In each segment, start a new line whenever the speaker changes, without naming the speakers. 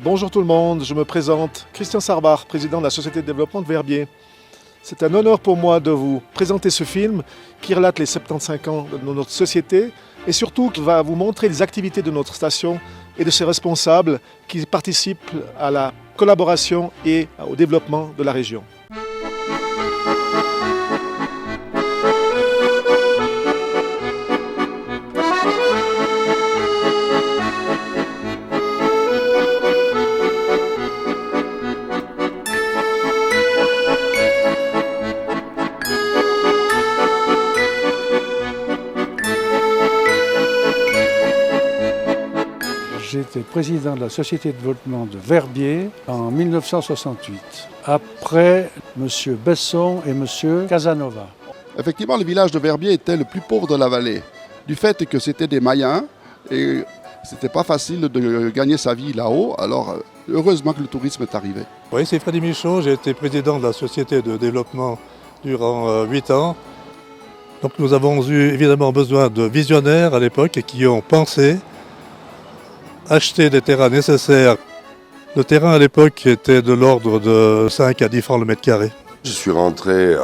Bonjour tout le monde, je me présente, Christian Sarbar, président de la Société de développement de Verbier. C'est un honneur pour moi de vous présenter ce film qui relate les 75 ans de notre société et surtout qui va vous montrer les activités de notre station et de ses responsables qui participent à la collaboration et au développement de la région.
J'étais président de la Société de développement de Verbier en 1968, après M. Besson et M. Casanova.
Effectivement, le village de Verbier était le plus pauvre de la vallée, du fait que c'était des Mayens et c'était pas facile de gagner sa vie là-haut, alors heureusement que le tourisme est arrivé.
Oui, c'est Freddy Michaud, j'ai été président de la Société de développement durant 8 ans. Donc nous avons eu évidemment besoin de visionnaires à l'époque qui ont pensé acheter des terrains nécessaires. Le terrain à l'époque était de l'ordre de 5 à 10 francs le mètre carré.
Je suis rentré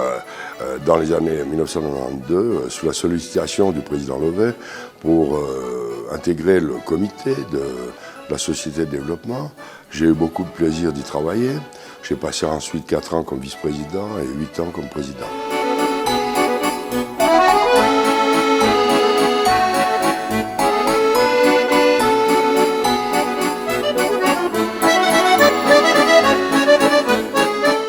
dans les années 1992 sous la sollicitation du président Levet pour intégrer le comité de la Société de développement. J'ai eu beaucoup de plaisir d'y travailler. J'ai passé ensuite 4 ans comme vice-président et 8 ans comme président.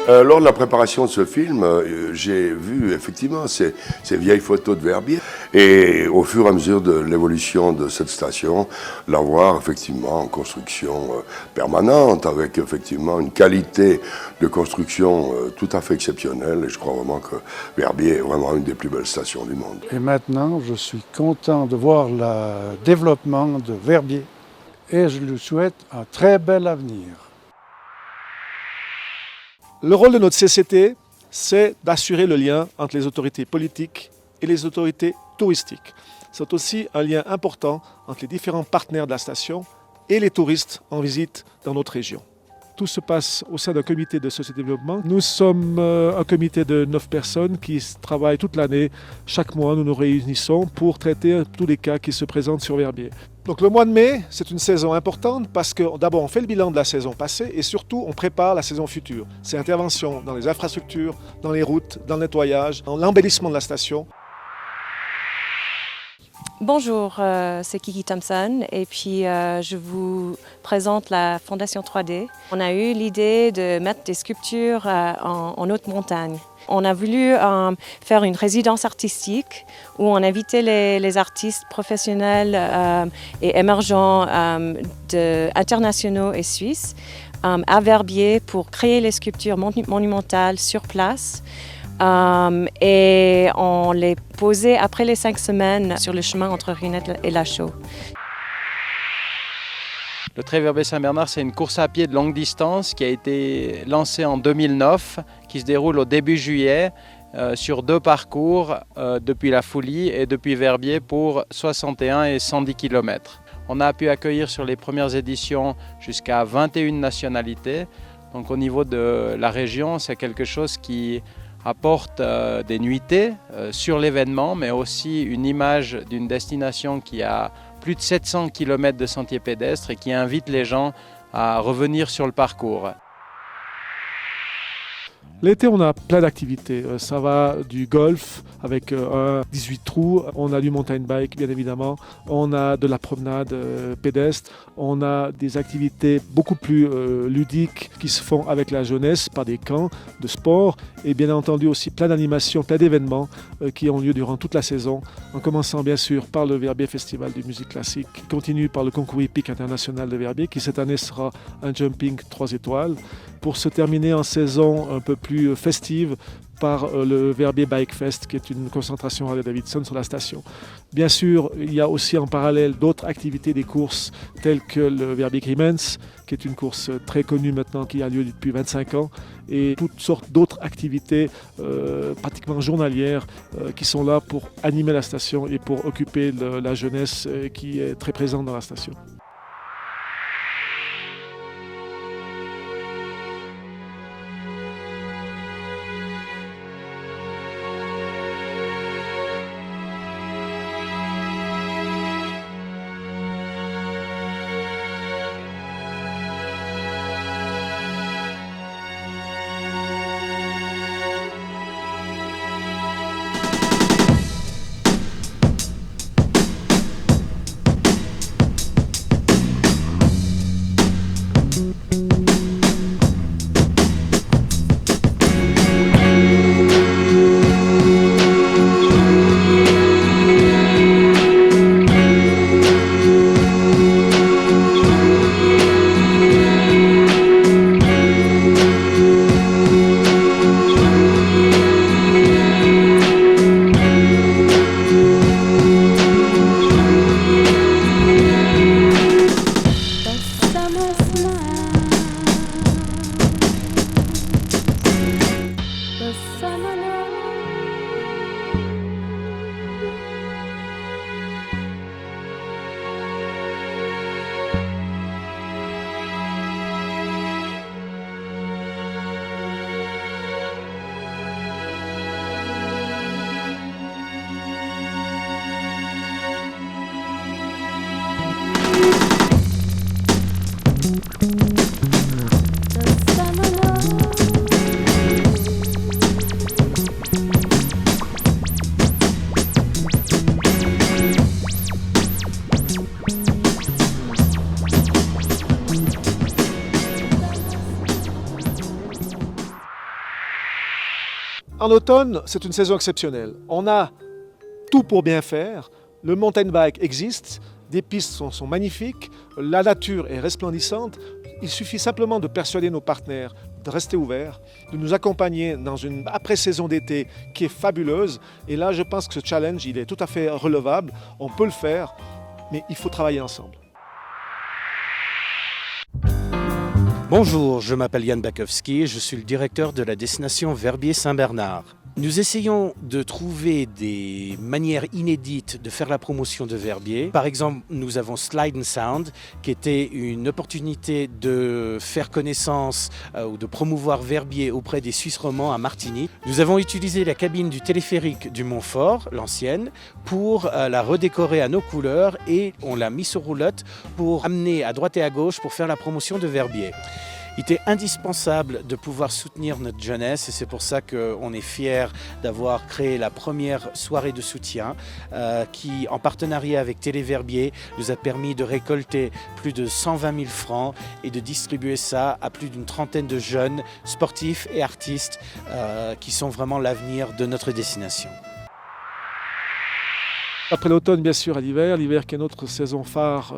Lors de la préparation de ce film, j'ai vu effectivement ces vieilles photos de Verbier et au fur et à mesure de l'évolution de cette station, la voir effectivement en construction permanente avec effectivement une qualité de construction tout à fait exceptionnelle et je crois vraiment que Verbier est vraiment une des plus belles stations du monde.
Et maintenant, je suis content de voir le développement de Verbier et je lui souhaite un très bel avenir.
Le rôle de notre CCT, c'est d'assurer le lien entre les autorités politiques et les autorités touristiques. C'est aussi un lien important entre les différents partenaires de la station et les touristes en visite dans notre région. Tout se passe au sein d'un comité de société de développement. Nous sommes un comité de 9 personnes qui travaillent toute l'année. Chaque mois, nous nous réunissons pour traiter tous les cas qui se présentent sur Verbier. Donc le mois de mai, c'est une saison importante parce que d'abord on fait le bilan de la saison passée et surtout on prépare la saison future. C'est intervention dans les infrastructures, dans les routes, dans le nettoyage, dans l'embellissement de la station.
Bonjour, c'est Kiki Thompson et puis je vous présente la Fondation 3D. On a eu l'idée de mettre des sculptures en haute montagne. On a voulu faire une résidence artistique où on invitait les artistes professionnels et émergents internationaux et suisses à Verbier pour créer les sculptures monumentales sur place. Et on les posait après les 5 semaines sur le chemin entre Rinette et Lachaux.
Le Trail Verbier-Saint-Bernard, c'est une course à pied de longue distance qui a été lancée en 2009, qui se déroule au début juillet sur 2 parcours depuis la Foulie et depuis Verbier pour 61 et 110 km. On a pu accueillir sur les premières éditions jusqu'à 21 nationalités. Donc au niveau de la région, c'est quelque chose qui apporte des nuitées sur l'événement, mais aussi une image d'une destination qui a plus de 700 km de sentiers pédestres et qui invite les gens à revenir sur le parcours.
L'été, on a plein d'activités. Ça va du golf avec un 18 trous. On a du mountain bike, bien évidemment. On a de la promenade pédestre. On a des activités beaucoup plus ludiques qui se font avec la jeunesse par des camps de sport. Et bien entendu aussi plein d'animations, plein d'événements qui ont lieu durant toute la saison. En commençant bien sûr par le Verbier Festival de musique classique, qui continue par le concours hippique international de Verbier, qui cette année sera un jumping 3 étoiles. Pour se terminer en saison un peu plus festive par le Verbier Bike Fest, qui est une concentration Harley-Davidson sur la station. Bien sûr, il y a aussi en parallèle d'autres activités des courses telles que le Verbier Crimens, qui est une course très connue maintenant, qui a lieu depuis 25 ans, et toutes sortes d'autres activités pratiquement journalières qui sont là pour animer la station et pour occuper la jeunesse qui est très présente dans la station. En automne, c'est une saison exceptionnelle. On a tout pour bien faire. Le mountain bike existe, des pistes sont magnifiques, la nature est resplendissante. Il suffit simplement de persuader nos partenaires de rester ouverts, de nous accompagner dans une après-saison d'été qui est fabuleuse. Et là, je pense que ce challenge, il est tout à fait relevable. On peut le faire, mais il faut travailler ensemble.
Bonjour, je m'appelle Yann Bakowski et je suis le directeur de la destination Verbier-Saint-Bernard. Nous essayons de trouver des manières inédites de faire la promotion de Verbier. Par exemple, nous avons Slide and Sound, qui était une opportunité de faire connaissance ou de promouvoir Verbier auprès des Suisses romands à Martigny. Nous avons utilisé la cabine du téléphérique du Montfort, l'ancienne, pour la redécorer à nos couleurs et on l'a mis sur roulotte pour amener à droite et à gauche pour faire la promotion de Verbier. Il était indispensable de pouvoir soutenir notre jeunesse et c'est pour ça qu'on est fiers d'avoir créé la première soirée de soutien qui, en partenariat avec Télé Verbier, nous a permis de récolter plus de 120 000 francs et de distribuer ça à plus d'une trentaine de jeunes sportifs et artistes qui sont vraiment l'avenir de notre destination.
Après l'automne, bien sûr, à l'hiver qui est notre saison phare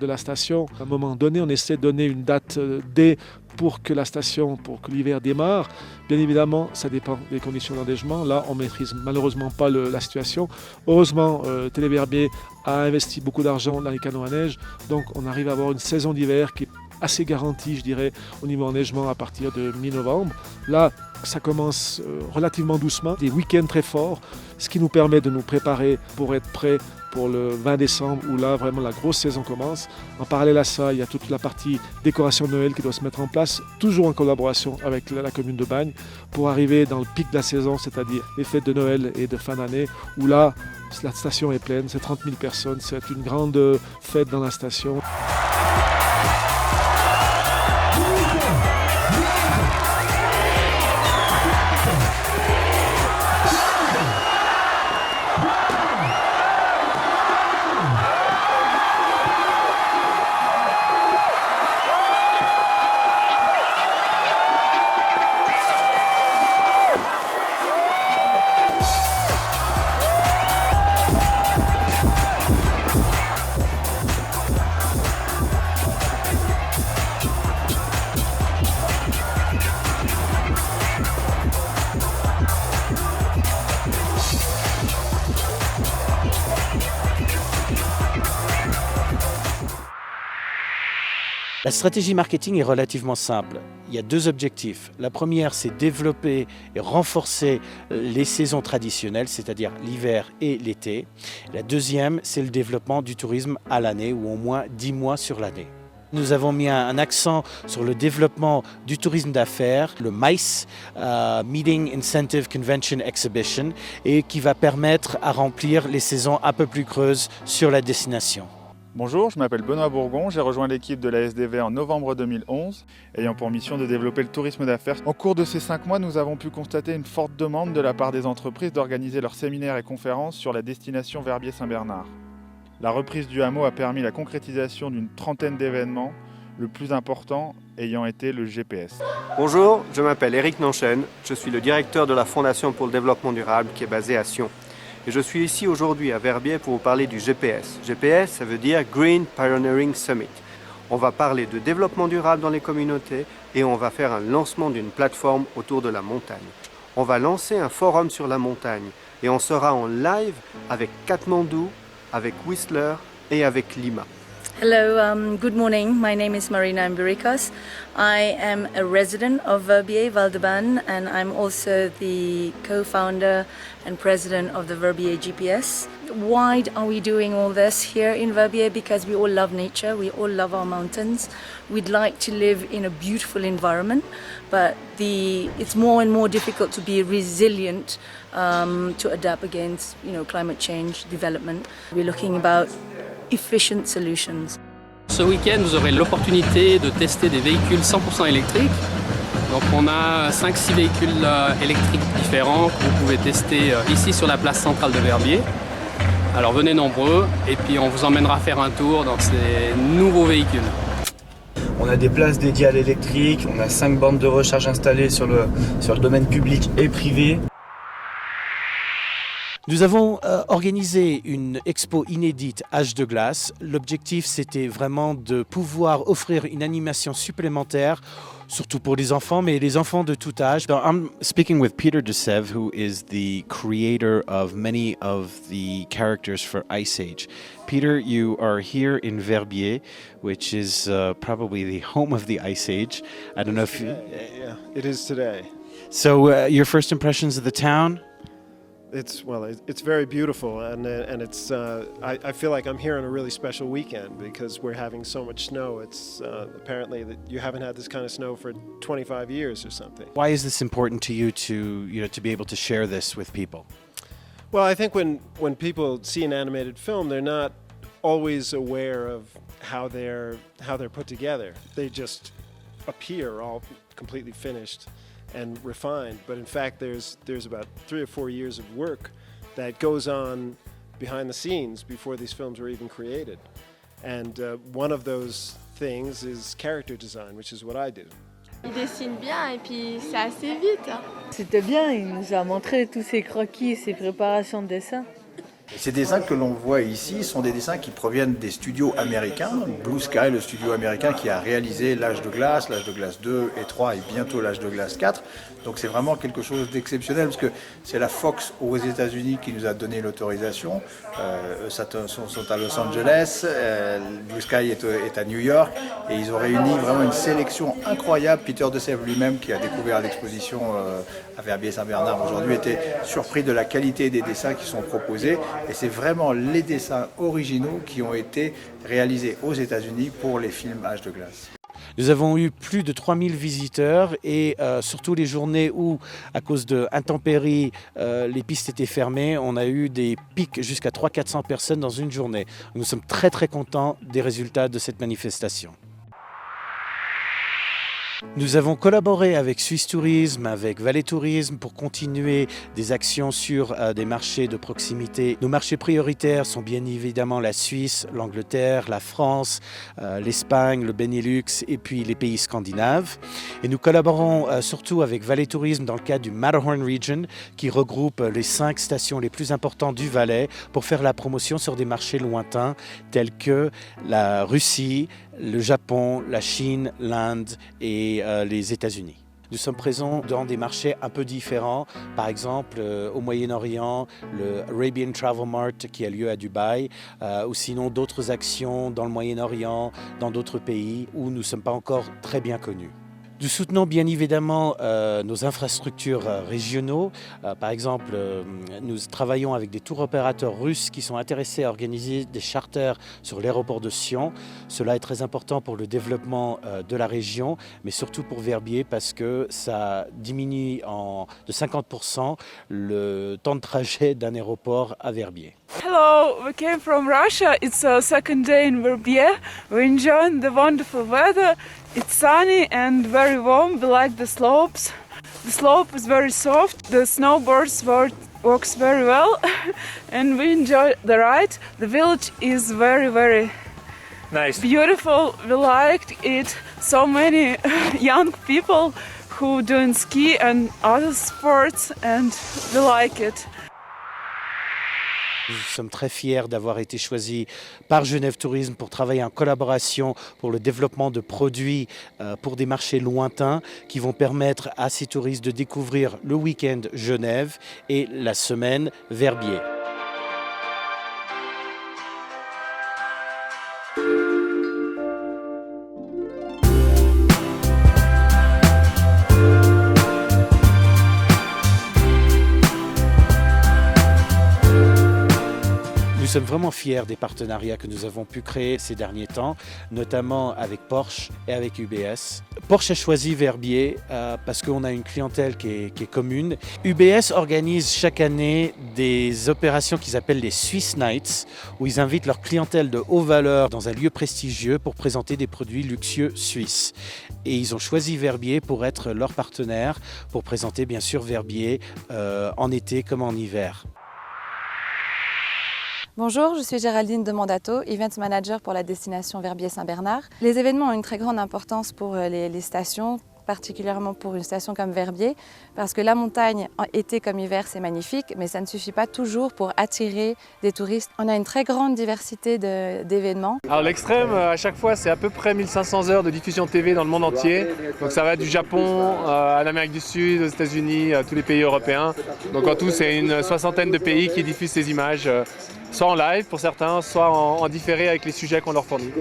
de la station. À un moment donné, on essaie de donner une date D pour que la station, pour que l'hiver démarre. Bien évidemment, ça dépend des conditions d'enneigement. Là, on ne maîtrise malheureusement pas la situation. Heureusement, Télé Verbier a investi beaucoup d'argent dans les canons à neige. Donc, on arrive à avoir une saison d'hiver qui est assez garantie, je dirais, au niveau enneigement à partir de mi-novembre. Là, ça commence relativement doucement, des week-ends très forts, ce qui nous permet de nous préparer pour être prêts pour le 20 décembre où là vraiment la grosse saison commence. En parallèle à ça, il y a toute la partie décoration de Noël qui doit se mettre en place, toujours en collaboration avec la commune de Bagnes, pour arriver dans le pic de la saison, c'est-à-dire les fêtes de Noël et de fin d'année, où là, la station est pleine, c'est 30 000 personnes, c'est une grande fête dans la station.
La stratégie marketing est relativement simple. Il y a deux objectifs. La première, c'est développer et renforcer les saisons traditionnelles, c'est-à-dire l'hiver et l'été. La deuxième, c'est le développement du tourisme à l'année, ou au moins 10 mois sur l'année. Nous avons mis un accent sur le développement du tourisme d'affaires, le MICE, Meeting Incentive Convention Exhibition, et qui va permettre à remplir les saisons un peu plus creuses sur la destination.
Bonjour, je m'appelle Benoît Bourgon, j'ai rejoint l'équipe de la SDV en novembre 2011, ayant pour mission de développer le tourisme d'affaires. Au cours de ces 5 mois, nous avons pu constater une forte demande de la part des entreprises d'organiser leurs séminaires et conférences sur la destination Verbier-Saint-Bernard. La reprise du hameau a permis la concrétisation d'une trentaine d'événements, le plus important ayant été le GPS.
Bonjour, je m'appelle Éric Nanchen, je suis le directeur de la Fondation pour le développement durable qui est basée à Sion. Et je suis ici aujourd'hui à Verbier pour vous parler du GPS. GPS, ça veut dire Green Pioneering Summit. On va parler de développement durable dans les communautés et on va faire un lancement d'une plateforme autour de la montagne. On va lancer un forum sur la montagne et on sera en live avec Katmandou, avec Whistler et avec Lima.
Hello, good morning. My name is Marina Mbirikos. I am a resident of Verbier, Val-de-Ban, and I'm also the co-founder and president of the Verbier GPS. Why are we doing all this here in Verbier? Because we all love nature, we all love our mountains. We'd like to live in a beautiful environment, but it's more and more difficult to be resilient to adapt against, climate change, development. We're looking about efficient solutions.
Ce week-end, vous aurez l'opportunité de tester des véhicules 100% électriques. Donc on a 5-6 véhicules électriques différents que vous pouvez tester ici sur la place centrale de Verbier. Alors venez nombreux et puis on vous emmènera faire un tour dans ces nouveaux véhicules.
On a des places dédiées à l'électrique, on a 5 bornes de recharge installées sur le domaine public et privé.
Nous avons organisé une expo inédite Âge de glace. L'objectif, c'était vraiment de pouvoir offrir une animation supplémentaire, surtout pour les enfants, mais les enfants de tout âge.
So I'm speaking with Peter de Sève, who is the creator of many of the characters for Ice Age. Peter, you are here in Verbier, which is probably the home of the Ice Age. I don't know if you...
Yeah, it is today.
So your first impressions of the town?
It's very beautiful, and it's I feel like I'm here on a really special weekend because we're having so much snow. It's apparently that you haven't had this kind of snow for 25 years or something.
Why is this important to you to be able to share this with people?
Well, I think when people see an animated film, they're not always aware of how they're put together. They just appear all completely finished and refined, but in fact there's about 3 or 4 years of work that goes on behind the scenes before these films were even created. And one of those things is character design, which is what I do.
Il dessine bien et puis c'est assez vite.
C'était bien, il nous a montré tous ses croquis et ses préparations de dessin.
Ces dessins que l'on voit ici sont des dessins qui proviennent des studios américains. Blue Sky, le studio américain qui a réalisé l'Âge de glace 2 et 3 et bientôt l'Âge de glace 4. Donc c'est vraiment quelque chose d'exceptionnel parce que c'est la Fox aux États-Unis qui nous a donné l'autorisation. Sont à Los Angeles, Blue Sky est à New York et ils ont réuni vraiment une sélection incroyable. Peter de Sève lui-même qui a découvert l'exposition à Verbier-Saint-Bernard aujourd'hui était surpris de la qualité des dessins qui sont proposés. Et c'est vraiment les dessins originaux qui ont été réalisés aux États-Unis pour les films Âge de glace.
Nous avons eu plus de 3000 visiteurs et surtout les journées où, à cause d'intempéries, les pistes étaient fermées, on a eu des pics jusqu'à 300-400 personnes dans une journée. Nous sommes très très contents des résultats de cette manifestation. Nous avons collaboré avec Suisse Tourisme, avec Valais Tourisme pour continuer des actions sur des marchés de proximité. Nos marchés prioritaires sont bien évidemment la Suisse, l'Angleterre, la France, l'Espagne, le Benelux et puis les pays scandinaves. Et nous collaborons surtout avec Valais Tourisme dans le cadre du Matterhorn Region qui regroupe les 5 stations les plus importantes du Valais pour faire la promotion sur des marchés lointains tels que la Russie, le Japon, la Chine, l'Inde et les États-Unis. Nous sommes présents dans des marchés un peu différents, par exemple au Moyen-Orient, le Arabian Travel Mart qui a lieu à Dubaï, ou sinon d'autres actions dans le Moyen-Orient, dans d'autres pays où nous ne sommes pas encore très bien connus. Nous soutenons bien évidemment nos infrastructures régionaux. Par exemple, nous travaillons avec des tours opérateurs russes qui sont intéressés à organiser des charters sur l'aéroport de Sion. Cela est très important pour le développement de la région, mais surtout pour Verbier parce que ça diminue de 50% le temps de trajet d'un aéroport à Verbier.
Hello, we came from Russia. It's our second day in Verbier. We enjoyed the wonderful weather. It's sunny and very warm. We like the slopes. The slope is very soft. The snowboards works very well, and we enjoy the ride. The village is very, very nice, beautiful. We liked it. So many young people who doing ski and other sports, and we like it.
Nous sommes très fiers d'avoir été choisis par Genève Tourisme pour travailler en collaboration pour le développement de produits pour des marchés lointains qui vont permettre à ces touristes de découvrir le week-end Genève et la semaine Verbier. Nous sommes vraiment fiers des partenariats que nous avons pu créer ces derniers temps, notamment avec Porsche et avec UBS. Porsche a choisi Verbier parce qu'on a une clientèle qui est commune. UBS organise chaque année des opérations qu'ils appellent les Swiss Nights, où ils invitent leur clientèle de haute valeur dans un lieu prestigieux pour présenter des produits luxueux suisses. Et ils ont choisi Verbier pour être leur partenaire, pour présenter bien sûr Verbier en été comme en hiver.
Bonjour, je suis Géraldine Demandato, Event Manager pour la destination Verbier-Saint-Bernard. Les événements ont une très grande importance pour les stations, particulièrement pour une station comme Verbier, parce que la montagne, en été comme hiver, c'est magnifique, mais ça ne suffit pas toujours pour attirer des touristes. On a une très grande diversité d'événements.
Alors l'extrême, à chaque fois, c'est à peu près 1500 heures de diffusion TV dans le monde entier. Donc ça va du Japon à l'Amérique du Sud, aux États-Unis, à tous les pays européens. Donc en tout, c'est une soixantaine de pays qui diffusent ces images, soit en live pour certains, soit en différé avec les sujets qu'on leur fournit.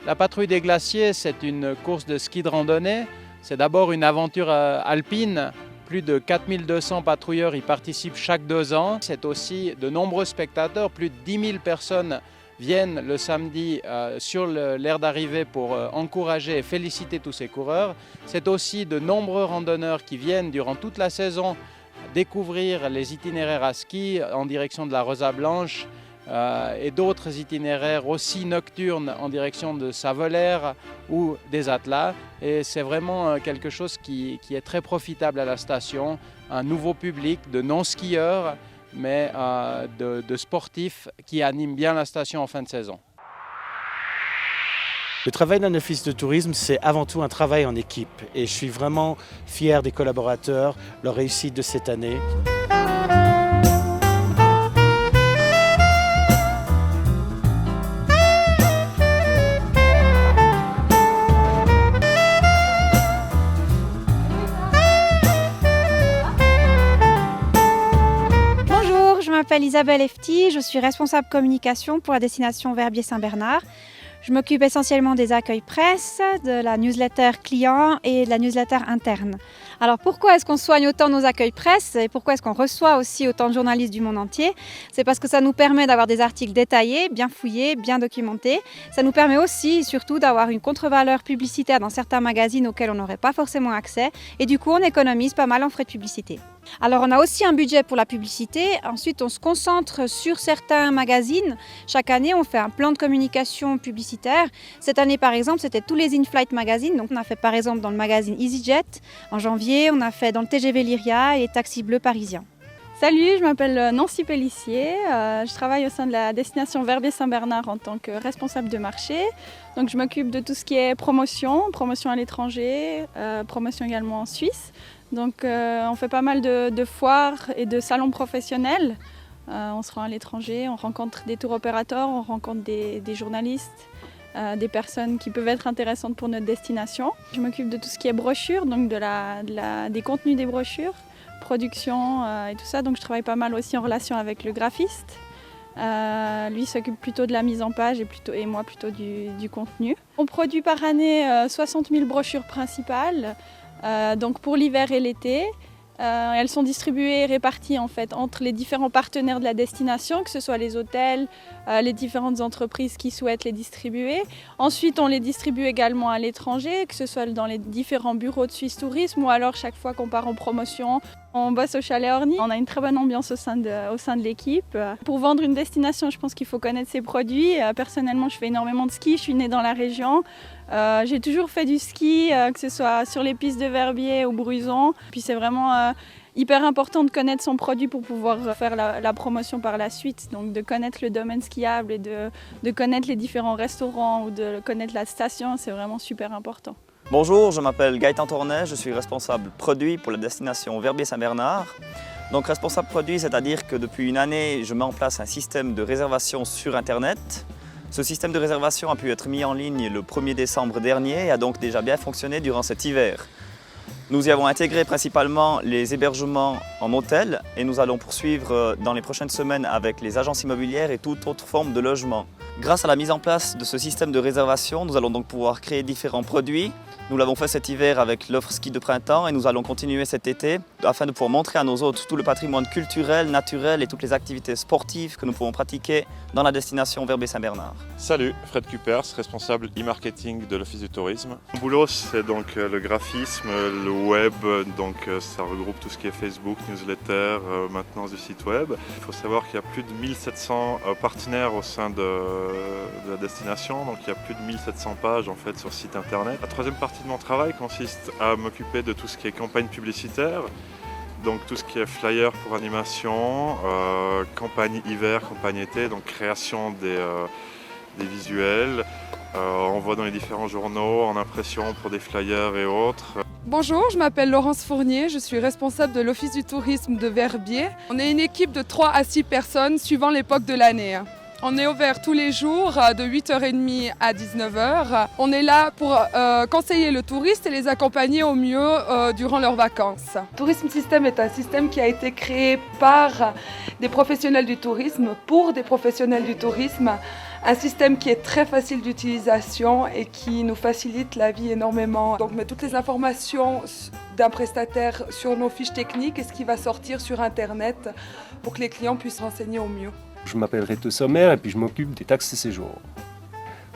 La patrouille des glaciers, c'est une course de ski de randonnée. C'est d'abord une aventure alpine. Plus de 4200 patrouilleurs y participent chaque 2 ans. C'est aussi de nombreux spectateurs. Plus de 10 000 personnes viennent le samedi sur l'aire d'arrivée pour encourager et féliciter tous ces coureurs. C'est aussi de nombreux randonneurs qui viennent durant toute la saison découvrir les itinéraires à ski en direction de la Rosa Blanche, et d'autres itinéraires aussi nocturnes en direction de Savelaire ou des Atlas. Et c'est vraiment quelque chose qui est très profitable à la station, un nouveau public de non-skieurs, mais de sportifs qui animent bien la station en fin de saison.
Le travail d'un office de tourisme, c'est avant tout un travail en équipe. Et je suis vraiment fier des collaborateurs, leur réussite de cette année.
Je m'appelle Isabelle Efti, je suis responsable communication pour la destination Verbier-Saint-Bernard.
Je m'occupe essentiellement des accueils presse, de la newsletter client et de la newsletter interne. Alors pourquoi est-ce qu'on soigne autant nos accueils presse et pourquoi est-ce qu'on reçoit aussi autant de journalistes du monde entier? C'est parce que ça nous permet d'avoir des articles détaillés, bien fouillés, bien documentés. Ça nous permet aussi, surtout, d'avoir une contre-valeur publicitaire dans certains magazines auxquels on n'aurait pas forcément accès. Et du coup, on économise pas mal en frais de publicité. Alors on a aussi un budget pour la publicité. Ensuite, on se concentre sur certains magazines. Chaque année, on fait un plan de communication publicitaire. Cette année, par exemple, c'était tous les in-flight magazines. Donc on a fait par exemple dans le magazine EasyJet en janvier, on a fait dans le TGV Lyria et les taxis bleus parisiens.
Salut, je m'appelle Nancy Pellissier, je travaille au sein de la destination Verbier-Saint-Bernard en tant que responsable de marché. Donc je m'occupe de tout ce qui est promotion à l'étranger, promotion également en Suisse. Donc on fait pas mal de foires et de salons professionnels. On se rend à l'étranger, on rencontre des tour opérateurs, on rencontre des journalistes, des personnes qui peuvent être intéressantes pour notre destination. Je m'occupe de tout ce qui est brochure, donc des contenus des brochures, production et tout ça. Donc je travaille pas mal aussi en relation avec le graphiste. Lui s'occupe plutôt de la mise en page et moi plutôt du contenu. On produit par année 60 000 brochures principales, donc pour l'hiver et l'été. Elles sont distribuées et réparties en fait entre les différents partenaires de la destination, que ce soit les hôtels, les différentes entreprises qui souhaitent les distribuer. Ensuite, on les distribue également à l'étranger, que ce soit dans les différents bureaux de Suisse Tourisme ou alors chaque fois qu'on part en promotion. On bosse au Chalet Orny, on a une très bonne ambiance au sein de l'équipe. Pour vendre une destination, je pense qu'il faut connaître ses produits. Personnellement, je fais énormément de ski, je suis née dans la région. J'ai toujours fait du ski, que ce soit sur les pistes de Verbier ou Bruison. Puis c'est vraiment hyper important de connaître son produit pour pouvoir faire la promotion par la suite. Donc de connaître le domaine skiable et de connaître les différents restaurants ou de connaître la station, c'est vraiment super important.
Bonjour, je m'appelle Gaëtan Tournet, je suis responsable produit pour la destination Verbier-Saint-Bernard. Donc responsable produit, c'est-à-dire que depuis une année, je mets en place un système de réservation sur Internet. Ce système de réservation a pu être mis en ligne le 1er décembre dernier et a donc déjà bien fonctionné durant cet hiver. Nous y avons intégré principalement les hébergements en hôtel et nous allons poursuivre dans les prochaines semaines avec les agences immobilières et toute autre forme de logement. Grâce à la mise en place de ce système de réservation, nous allons donc pouvoir créer différents produits. Nous l'avons fait cet hiver avec l'offre ski de printemps et nous allons continuer cet été afin de pouvoir montrer à nos hôtes tout le patrimoine culturel, naturel et toutes les activités sportives que nous pouvons pratiquer dans la destination Verbier-Saint-Bernard.
Salut, Fred Kupers, responsable e-marketing de l'Office du tourisme. Mon boulot, c'est donc le graphisme, le web, donc ça regroupe tout ce qui est Facebook, newsletter, maintenance du site web. Il faut savoir qu'il y a plus de 1700 partenaires au sein de la destination, donc il y a plus de 1700 pages en fait sur le site internet. La troisième partie de mon travail consiste à m'occuper de tout ce qui est campagne publicitaire, donc tout ce qui est flyer pour animation, campagne hiver, campagne été, donc création des visuels, envoi dans les différents journaux, en impression pour des flyers et autres.
Bonjour, je m'appelle Laurence Fournier, je suis responsable de l'Office du tourisme de Verbier. On est une équipe de 3 à 6 personnes suivant l'époque de l'année. On est ouvert tous les jours de 8h30 à 19h. On est là pour conseiller le touriste et les accompagner au mieux durant leurs vacances. Tourisme System est un système qui a été créé par des professionnels du tourisme pour des professionnels du tourisme. Un système qui est très facile d'utilisation et qui nous facilite la vie énormément. Donc on met toutes les informations d'un prestataire sur nos fiches techniques et ce qui va sortir sur Internet pour que les clients puissent renseigner au mieux.
Je m'appelle Reto Sommer et puis je m'occupe des taxes de séjour.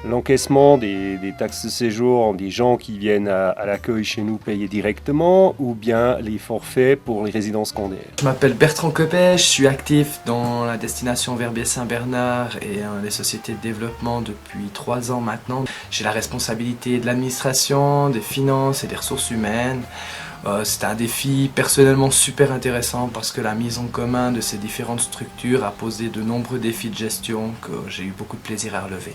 L'encaissement des taxes de séjour des gens qui viennent à l'accueil chez nous payer directement ou bien les forfaits pour les résidences secondaires.
Je m'appelle Bertrand Copet, je suis actif dans la destination Verbier-Saint-Bernard et les sociétés de développement depuis 3 ans maintenant. J'ai la responsabilité de l'administration, des finances et des ressources humaines. C'est un défi personnellement super intéressant parce que la mise en commun de ces différentes structures a posé de nombreux défis de gestion que j'ai eu beaucoup de plaisir à relever.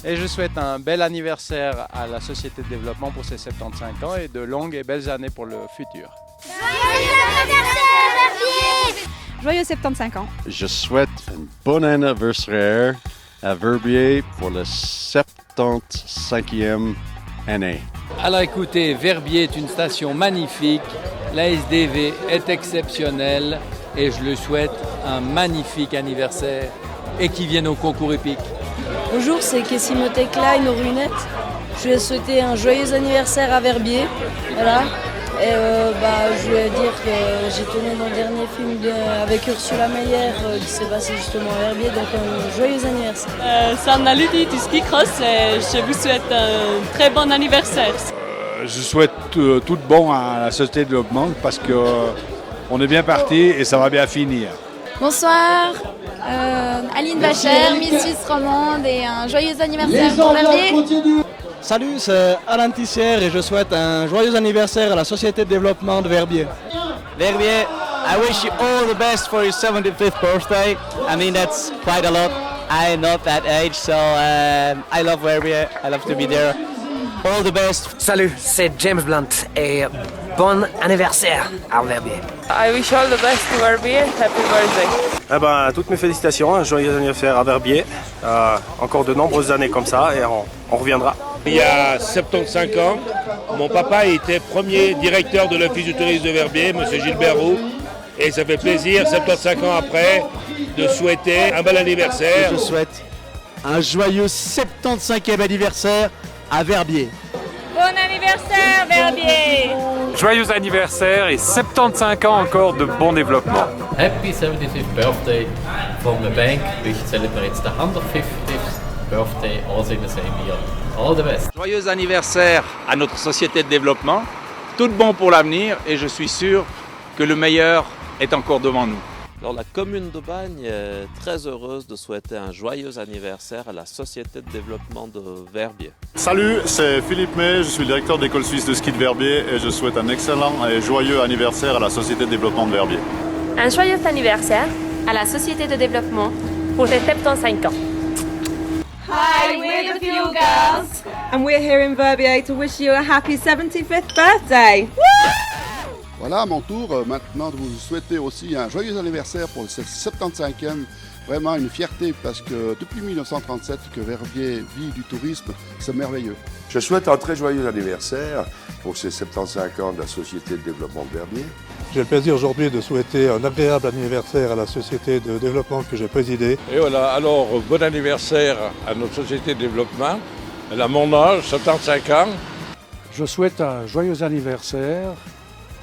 Et je souhaite un bel anniversaire à la Société de Développement pour ses 75 ans et de longues et belles années pour le futur.
Joyeux 75 ans.
Je souhaite un bon anniversaire à Verbier pour la 75e année.
Alors écoutez, Verbier est une station magnifique, la SDV est exceptionnelle et je lui souhaite un magnifique anniversaire et qu'il vienne au concours épique.
Bonjour, c'est Kessimothée Klein aux Runettes. Je vais souhaiter un joyeux anniversaire à Verbier. Voilà. Et je voulais dire que j'ai tourné dans le dernier film avec Ursula Meyer qui s'est passé justement à Verbier, donc un joyeux anniversaire.
C'est Anna-Ludie du ski cross et je vous souhaite un très bon anniversaire.
Je souhaite tout de bon à la Société de Développement parce qu'on est bien parti et ça va bien finir.
Bonsoir, Aline Vacher, Miss Suisse romande et un joyeux anniversaire pour Verbier.
Salut, c'est Alain Tissière et je souhaite un joyeux anniversaire à la Société de développement de Verbier.
Verbier, I wish you all the best for your 75th birthday. I mean, that's quite a lot. I'm not that age, so I love Verbier. I love to be there. All the best.
Salut, c'est James Blunt et bon anniversaire à Verbier.
I wish all the best to Verbier. Happy birthday.
Toutes mes félicitations, un joyeux anniversaire à Verbier. Encore de nombreuses années comme ça et on reviendra.
Il y a 75 ans, mon papa était premier directeur de l'Office du tourisme de Verbier, M. Gilbert Roux. Et ça fait plaisir, 75 ans après, de souhaiter un bel anniversaire.
Je souhaite un joyeux 75e anniversaire à Verbier.
Bon anniversaire Verbier!
Joyeux anniversaire et 75 ans encore de bon développement.
Happy 75th birthday from the bank which celebrates the 150th birthday also in the same year. All the best.
Joyeux anniversaire à notre société de développement. Tout bon pour l'avenir et je suis sûr que le meilleur est encore devant nous.
Alors, la commune de Bagne est très heureuse de souhaiter un joyeux anniversaire à la Société de développement de Verbier.
Salut, c'est Philippe May, je suis le directeur de l'école suisse de ski de Verbier et je souhaite un excellent et joyeux anniversaire à la Société de développement de Verbier.
Un joyeux anniversaire à la Société de développement pour ses 75 ans.
Hi, we're the Fuel Girls, and we're here in Verbier to wish you a happy 75th birthday.
Voilà, à mon tour maintenant de vous souhaiter aussi un joyeux anniversaire pour le 75e. Vraiment une fierté parce que depuis 1937 que Verbier vit du tourisme, c'est merveilleux.
Je souhaite un très joyeux anniversaire pour ces 75 ans de la Société de développement de Verbier.
J'ai le plaisir aujourd'hui de souhaiter un agréable anniversaire à la Société de développement que j'ai présidée.
Et voilà, alors bon anniversaire à notre Société de développement. Elle a mon âge, 75 ans.
Je souhaite un joyeux anniversaire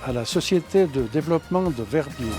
à la Société de développement de Verbier.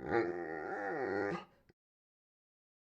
Mm-hmm.